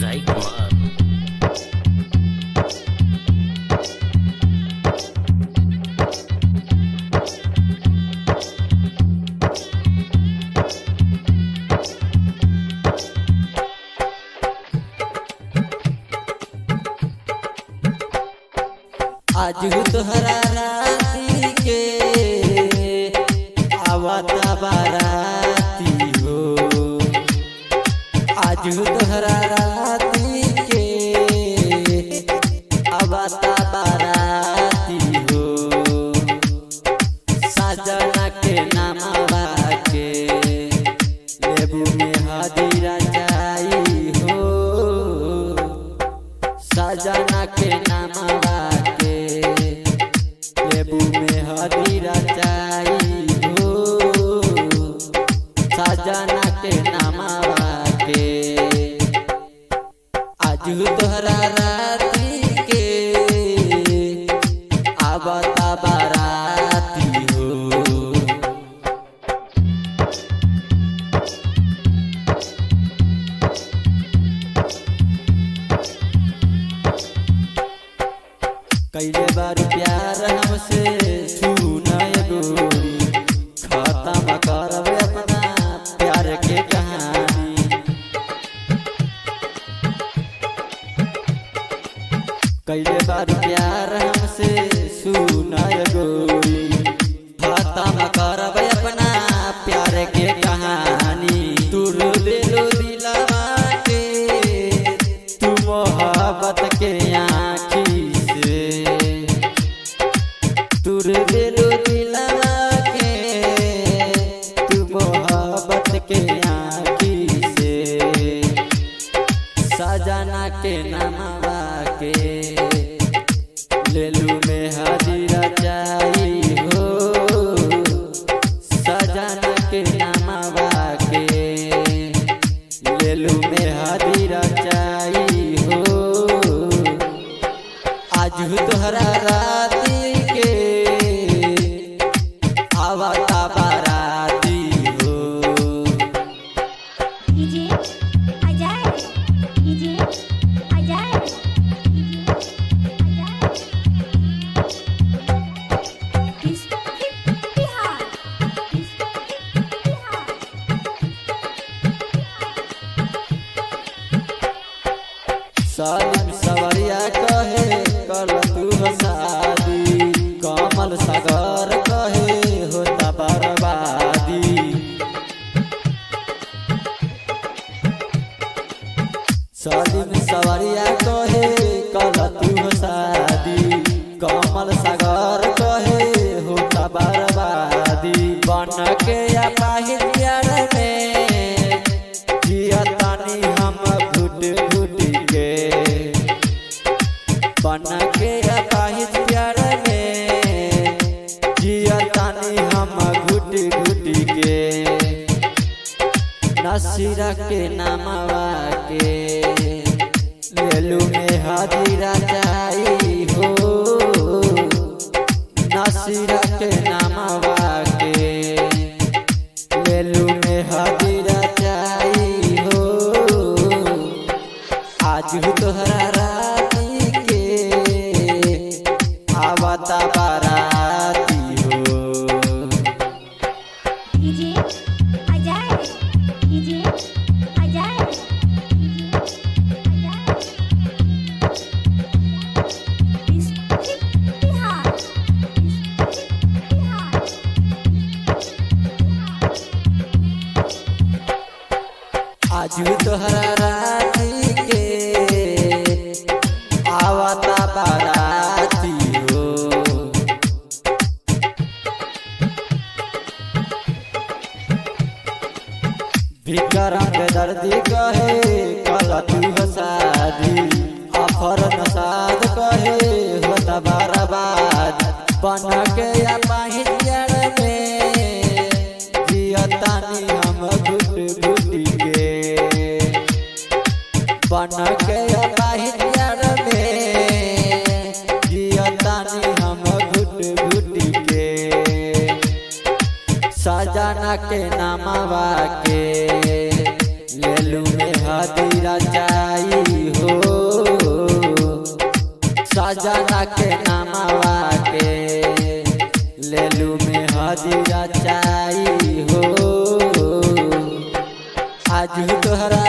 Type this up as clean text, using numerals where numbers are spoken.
राय कुमार। आज तोहरा राती के आवता बाराती हो। आज तोहरा राती के आवता बाराती हो। साजना के नामवा के लेबू में हदीरा जाई हो। साजना के नामवा लेबू में हदीरा जाई हो। साजना के नामवा के आज तोहरा राती के आवता बाराती हो। कैले बार प्यार हमसे सुनाय गोरी, खत्म करब अपना प्यार के कहानी। कैले बार प्यार हमसे सुनाय गोरी, खत्म करब अपना प्यार के कहानी। तुर दिलो दिलवा के तू मोहब्बत के आँखी से, तुर दिलो दिलवा के तू मोहब्बत के आँखी से। साजना के नामवा के लेलू में हदीरा जाई हो। साजना के नामवा के लेलू में हदीरा जाई हो। आज तोहरा राती के आवता बाराती हो। डीजे अजय, डीजे अजय, बिहार, सालिम सवरिया कहे कर तू शादी, कमल सागर कहे होता बर्बादी। सालिम सवरिया कहे कर तू शादी, कमल सागर कहे होता बर्बादी। बन के अपाहिज प्यार में जियतानी हम घुट घुट के। बन के अपाहिज प्यार में जियतानी हम घुट घुट के। नसीरा के नामवा के लेलू में हदीरा जाई हो। नसीरा के नामवा के लेलू में हदीरा जाई हो। आज तोहरा राती के आवता बाराती हो। डीजे अजय, डीजे अजय, बिहार, आज तोहरा राती के आवता बाराती हो। विक्रम बेदर्दी कहे कल तू शादी, अफर नसाद कहे होता बर्बाद। बन के अपाहिज प्यार में जियतानी हम घुट घुट के। बन के अपाहिज प्यार में जियतानी हम घुट घुट के। साजना के नामवा के लेलू में हदीरा जाई सजना के नामवा के लेलू में हदीरा चाई हो। आज तोहरा